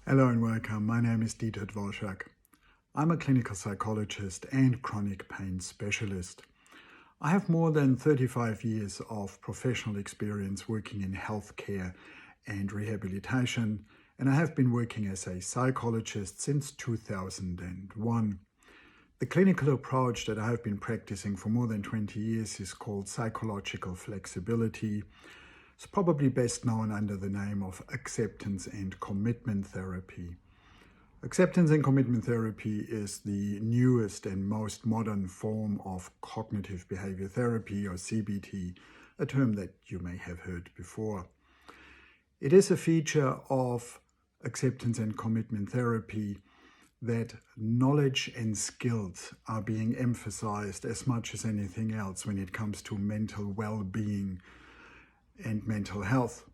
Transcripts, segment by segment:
Hello and welcome. My name is Dieter Dvorak. I'm a clinical psychologist and chronic pain specialist. I have more than 35 years of professional experience working in healthcare and rehabilitation, and I have been working as a psychologist since 2001. The clinical approach that I have been practicing for more than 20 years is called psychological flexibility. It's probably best known under the name of acceptance and commitment therapy. Acceptance and commitment therapy is the newest and most modern form of cognitive behavior therapy, or CBT, a term that you may have heard before. It is a feature of acceptance and commitment therapy that knowledge and skills are being emphasized as much as anything else when it comes to mental well-being and mental health.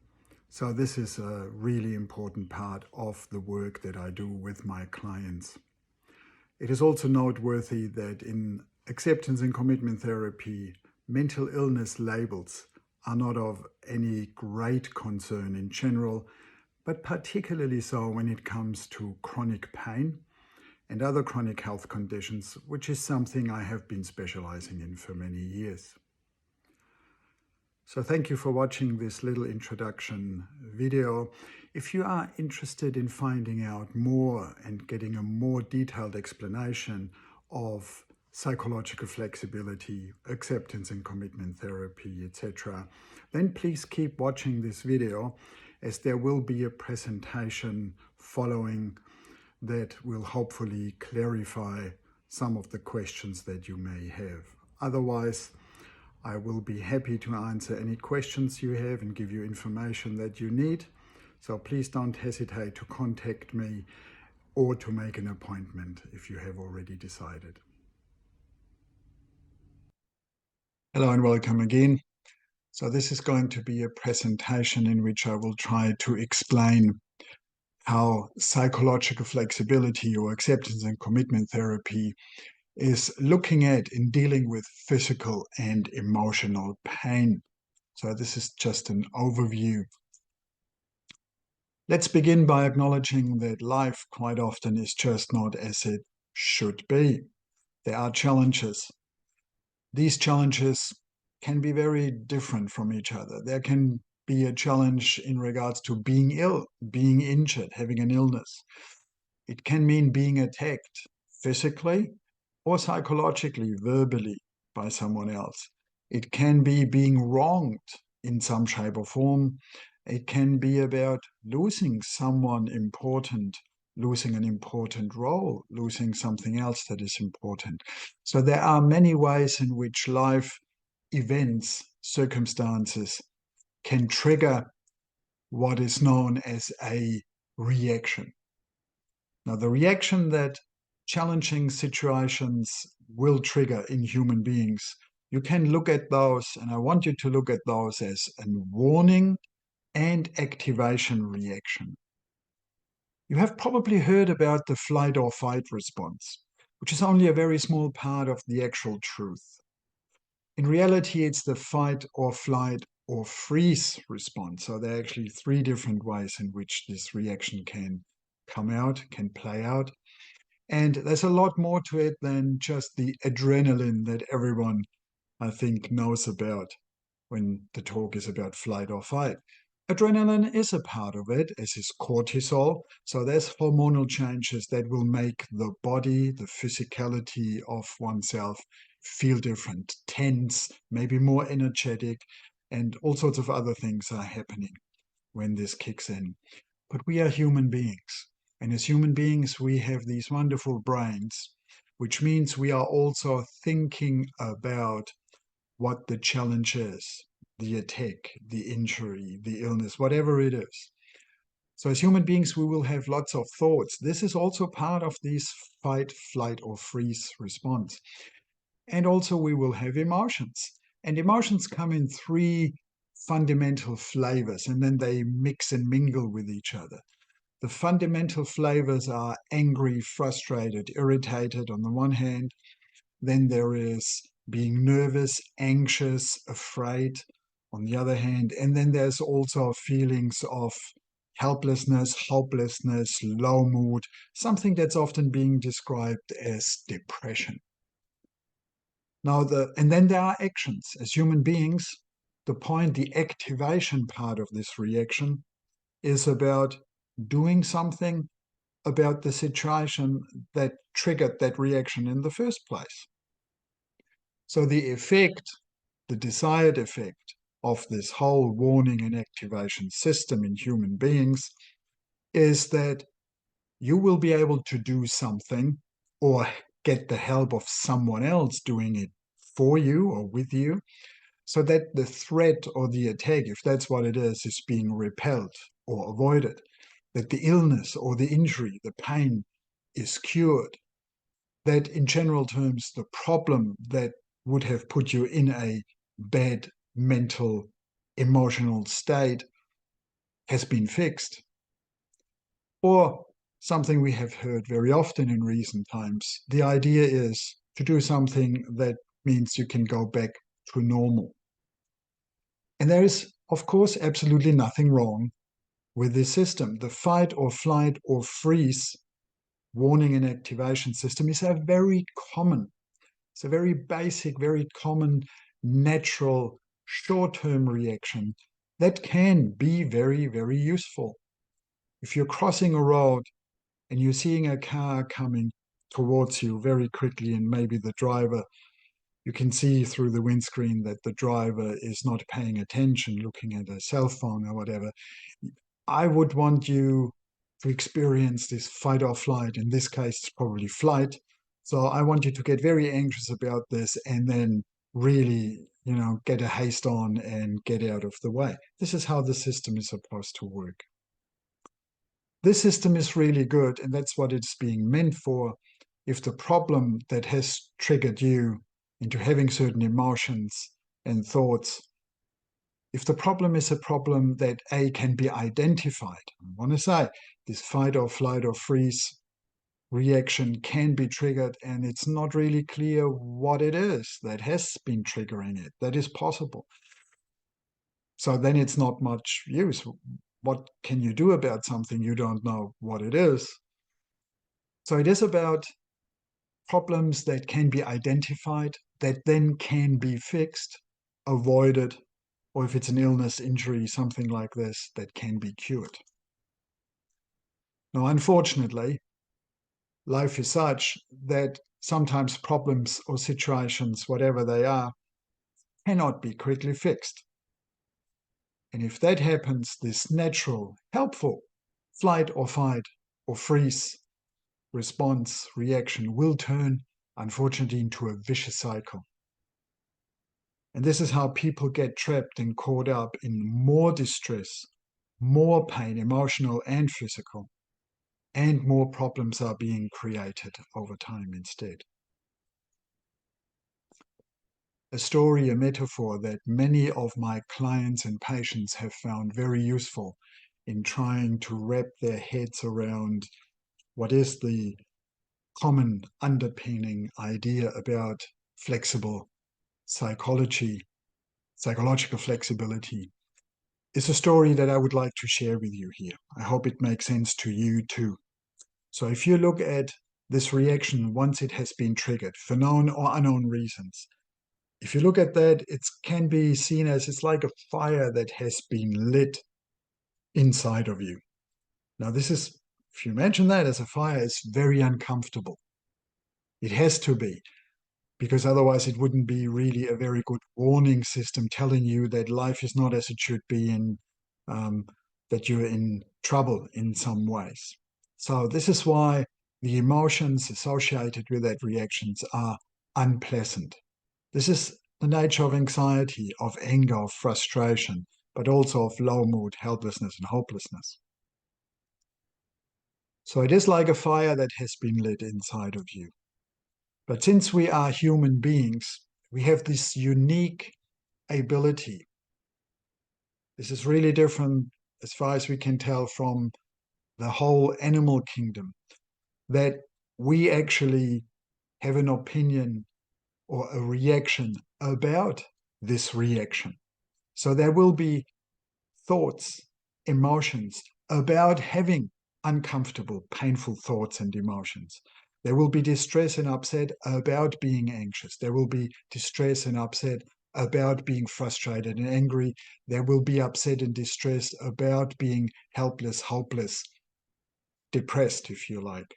So this is a really important part of the work that I do with my clients. It is also noteworthy that in acceptance and commitment therapy, mental illness labels are not of any great concern in general, but particularly so when it comes to chronic pain and other chronic health conditions, which is something I have been specializing in for many years. So thank you for watching this little introduction video. If you are interested in finding out more and getting a more detailed explanation of psychological flexibility, acceptance and commitment therapy, etc., then please keep watching this video, as there will be a presentation following that will hopefully clarify some of the questions that you may have. Otherwise, I will be happy to answer any questions you have and give you information that you need. So please don't hesitate to contact me or to make an appointment if you have already decided. Hello and welcome again. So this is going to be a presentation in which I will try to explain how psychological flexibility or acceptance and commitment therapy is looking at in dealing with physical and emotional pain. So this is just an overview. Let's begin by acknowledging that life quite often is just not as it should be. There are challenges. These challenges can be very different from each other. There can be a challenge in regards to being ill, being injured, having an illness. It can mean being attacked physically or psychologically, verbally, by someone else. It can be being wronged in some shape or form. It can be about losing someone important, losing an important role, losing something else that is important. So there are many ways in which life events, circumstances can trigger what is known as a reaction. Now, the reaction that challenging situations will trigger in human beings, you can look at those, and I want you to look at those as a warning and activation reaction. You have probably heard about the flight or fight response, which is only a very small part of the actual truth. In reality, it's the fight or flight or freeze response. So there are actually three different ways in which this reaction can come out, can play out. And there's a lot more to it than just the adrenaline that everyone, I think, knows about when the talk is about flight or fight. Adrenaline is a part of it, as is cortisol. So there's hormonal changes that will make the body, the physicality of oneself feel different, tense, maybe more energetic, and all sorts of other things are happening when this kicks in. But we are human beings. And as human beings, we have these wonderful brains, which means we are also thinking about what the challenge is, the attack, the injury, the illness, whatever it is. So as human beings, we will have lots of thoughts. This is also part of this fight, flight, or freeze response. And also we will have emotions. And emotions come in three fundamental flavors, and then they mix and mingle with each other. The fundamental flavors are angry, frustrated, irritated on the one hand. Then there is being nervous, anxious, afraid on the other hand. And then there's also feelings of helplessness, hopelessness, low mood, something that's often being described as depression. And then there are actions. As human beings, the activation part of this reaction is about doing something about the situation that triggered that reaction in the first place. So the desired effect of this whole warning and activation system in human beings is that you will be able to do something or get the help of someone else doing it for you or with you, so that the threat or the attack, if that's what it is being repelled or avoided, that the illness or the injury, the pain is cured, that in general terms, the problem that would have put you in a bad mental, emotional state has been fixed. Or something we have heard very often in recent times, the idea is to do something that means you can go back to normal. And there is, of course, absolutely nothing wrong with this system. The fight or flight or freeze warning and activation system is a very common, it's a very basic, very common, natural, short-term reaction that can be very, very useful. If you're crossing a road and you're seeing a car coming towards you very quickly, and maybe the driver, you can see through the windscreen that the driver is not paying attention, looking at a cell phone or whatever, I would want you to experience this fight or flight. In this case, it's probably flight. So I want you to get very anxious about this and then really, get a haste on and get out of the way. This is how the system is supposed to work. This system is really good, and that's what it's being meant for. If the problem that has triggered you into having certain emotions and thoughts, if the problem is a problem that can be identified, I want to say this fight or flight or freeze reaction can be triggered, and it's not really clear what it is that has been triggering it. That is possible. So then it's not much use. What can you do about something you don't know what it is? So it is about problems that can be identified, that then can be fixed, avoided, or if it's an illness, injury, something like this, that can be cured. Now, unfortunately, life is such that sometimes problems or situations, whatever they are, cannot be quickly fixed. And if that happens, this natural, helpful flight or fight or freeze response reaction will turn, unfortunately, into a vicious cycle. And this is how people get trapped and caught up in more distress, more pain, emotional and physical, and more problems are being created over time instead. A story, a metaphor that many of my clients and patients have found very useful in trying to wrap their heads around what is the common underpinning idea about flexible psychological flexibility, is a story that I would like to share with you here. I hope it makes sense to you too. So if you look at this reaction once it has been triggered for known or unknown reasons, if you look at that, it can be seen as it's like a fire that has been lit inside of you. Now this is, if you imagine that as a fire, it's very uncomfortable. It has to be, because otherwise it wouldn't be really a very good warning system telling you that life is not as it should be and that you're in trouble in some ways. So this is why the emotions associated with that reactions are unpleasant. This is the nature of anxiety, of anger, of frustration, but also of low mood, helplessness, and hopelessness. So it is like a fire that has been lit inside of you. But since we are human beings, we have this unique ability. This is really different, as far as we can tell, from the whole animal kingdom, that we actually have an opinion or a reaction about this reaction. So there will be thoughts, emotions, about having uncomfortable, painful thoughts and emotions. There will be distress and upset about being anxious. There will be distress and upset about being frustrated and angry. There will be upset and distress about being helpless, hopeless, depressed, if you like.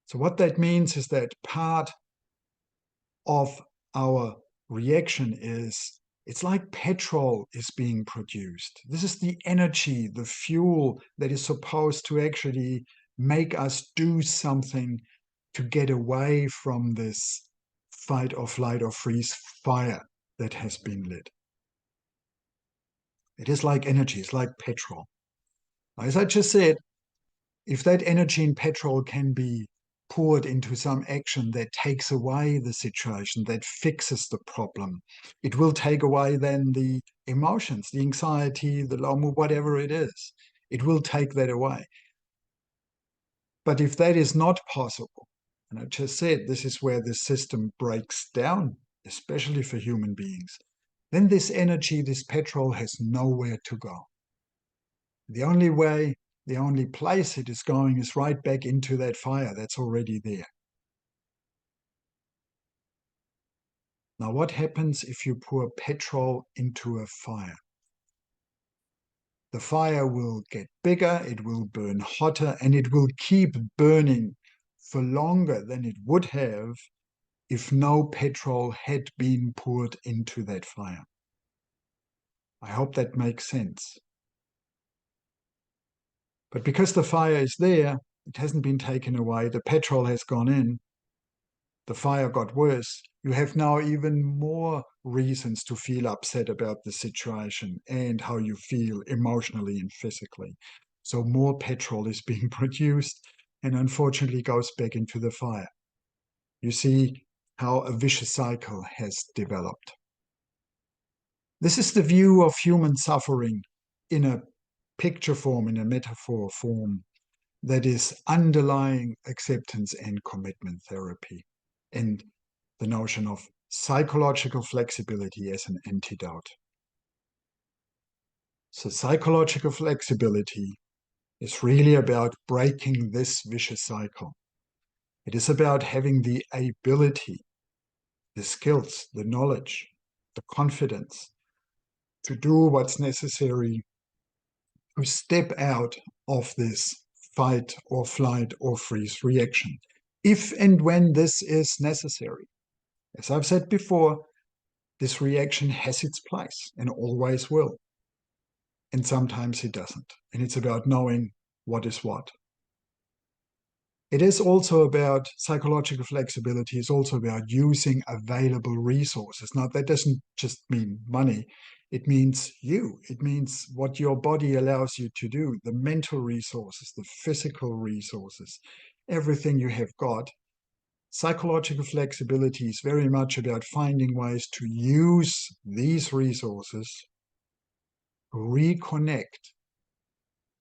So what that means is that part of our reaction is it's like petrol is being produced. This is the energy, the fuel that is supposed to actually make us do something to get away from this fight or flight or freeze fire that has been lit. It is like energy, it's like petrol. As I just said, if that energy in petrol can be poured into some action that takes away the situation, that fixes the problem, it will take away then the emotions, the anxiety, the low mood, whatever it is. It will take that away. But if that is not possible, and I just said this is where the system breaks down, especially for human beings, then this energy, this petrol has nowhere to go. The only way, the only place it is going is right back into that fire that's already there. Now, what happens if you pour petrol into a fire? The fire will get bigger, it will burn hotter, and it will keep burning for longer than it would have if no petrol had been poured into that fire. I hope that makes sense. But because the fire is there, it hasn't been taken away, the petrol has gone in, the fire got worse, you have now even more reasons to feel upset about the situation and how you feel emotionally and physically. So more petrol is being produced and unfortunately goes back into the fire. You see how a vicious cycle has developed. This is the view of human suffering in a picture form, in a metaphor form, that is underlying acceptance and commitment therapy, and the notion of psychological flexibility as an antidote. So psychological flexibility is really about breaking this vicious cycle. It is about having the ability, the skills, the knowledge, the confidence to do what's necessary to step out of this fight or flight or freeze reaction, if and when this is necessary. As I've said before, this reaction has its place and always will. And sometimes it doesn't. And it's about knowing what is what. It is also about psychological flexibility, is also about using available resources. Now, that doesn't just mean money. It means you. It means what your body allows you to do, the mental resources, the physical resources, everything you have got. Psychological flexibility is very much about finding ways to use these resources, reconnect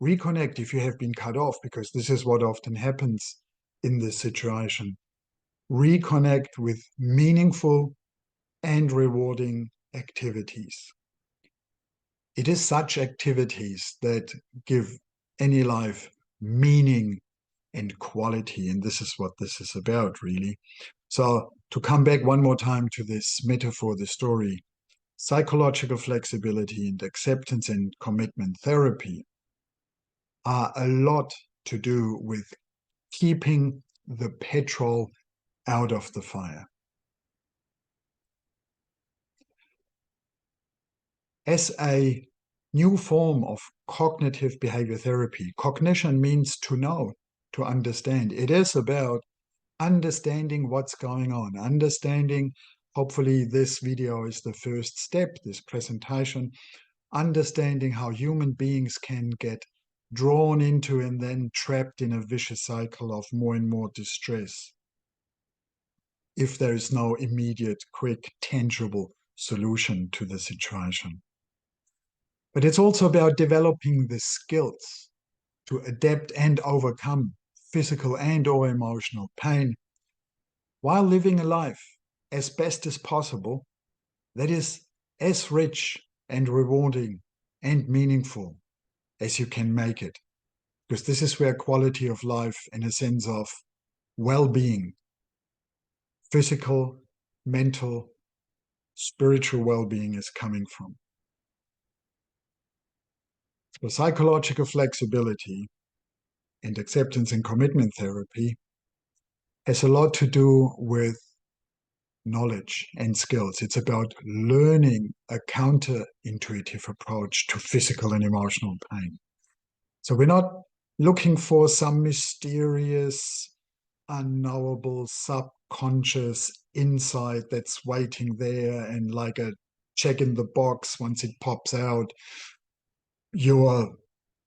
if you have been cut off, because this is what often happens in this situation. Reconnect with meaningful and rewarding activities. It is such activities that give any life meaning and quality, and this is what this is about, really. So to come back one more time to this metaphor, the story, psychological flexibility and acceptance and commitment therapy are a lot to do with keeping the petrol out of the fire. As a new form of cognitive behavior therapy, cognition means to know, to understand. It is about understanding what's going on, understanding, hopefully this video is the first step, this presentation, understanding how human beings can get drawn into and then trapped in a vicious cycle of more and more distress if there is no immediate, quick, tangible solution to the situation. But it's also about developing the skills to adapt and overcome physical and or emotional pain while living a life as best as possible that is as rich and rewarding and meaningful as you can make it. Because this is where quality of life, in a sense of well-being, physical, mental, spiritual well-being is coming from. So psychological flexibility and acceptance and commitment therapy has a lot to do with knowledge and skills. It's about learning a counterintuitive approach to physical and emotional pain. So we're not looking for some mysterious, unknowable, subconscious insight that's waiting there and like a check in the box once it pops out. Your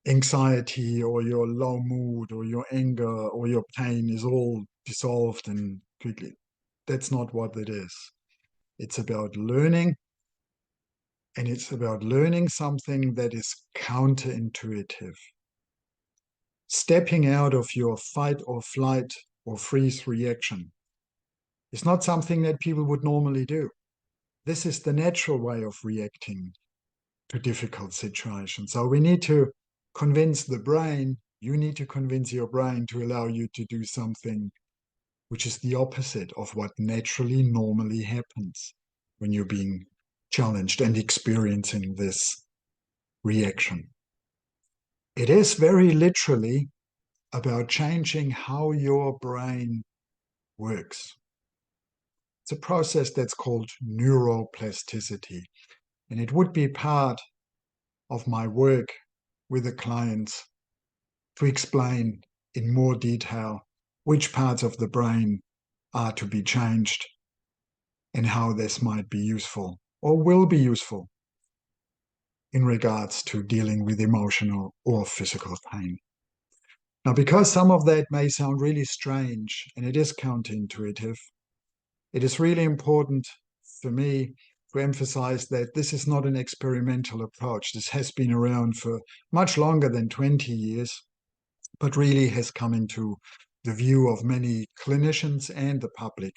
anxiety or your low mood or your anger or your pain is all dissolved and quickly. That's not what it is. It's about learning, and it's about learning something that is counterintuitive. Stepping out of your fight or flight or freeze reaction is not something that people would normally do. This is the natural way of reacting to difficult situations. So we need to convince the brain, you need to convince your brain to allow you to do something which is the opposite of what naturally, normally happens when you're being challenged and experiencing this reaction. It is very literally about changing how your brain works. It's a process that's called neuroplasticity, and it would be part of my work with the clients to explain in more detail which parts of the brain are to be changed and how this might be useful or will be useful in regards to dealing with emotional or physical pain. Now, because some of that may sound really strange and it is counterintuitive, it is really important for me to emphasize that this is not an experimental approach. This has been around for much longer than 20 years, but really has come into the view of many clinicians and the public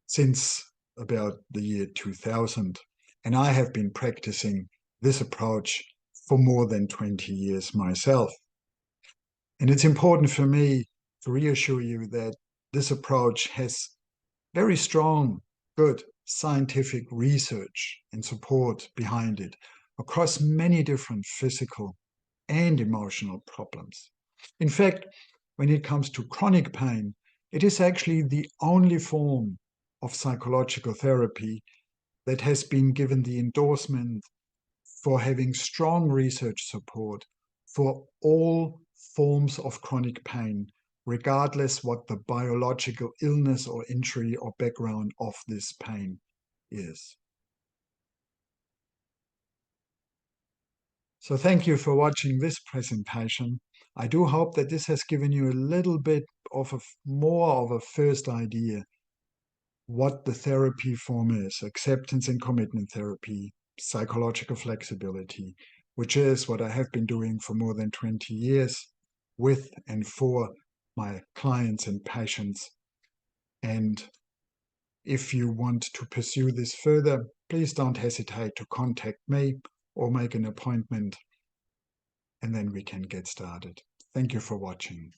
since about the year 2000. And I have been practicing this approach for more than 20 years myself. And it's important for me to reassure you that this approach has very strong, good scientific research and support behind it across many different physical and emotional problems. In fact, when it comes to chronic pain, it is actually the only form of psychological therapy that has been given the endorsement for having strong research support for all forms of chronic pain, regardless what the biological illness or injury or background of this pain is. So thank you for watching this presentation. I do hope that this has given you a little bit of more of a first idea what the therapy form is: acceptance and commitment therapy, psychological flexibility, which is what I have been doing for more than 20 years with and for my clients and patients. And if you want to pursue this further, please don't hesitate to contact me or make an appointment, and then we can get started. Thank you for watching.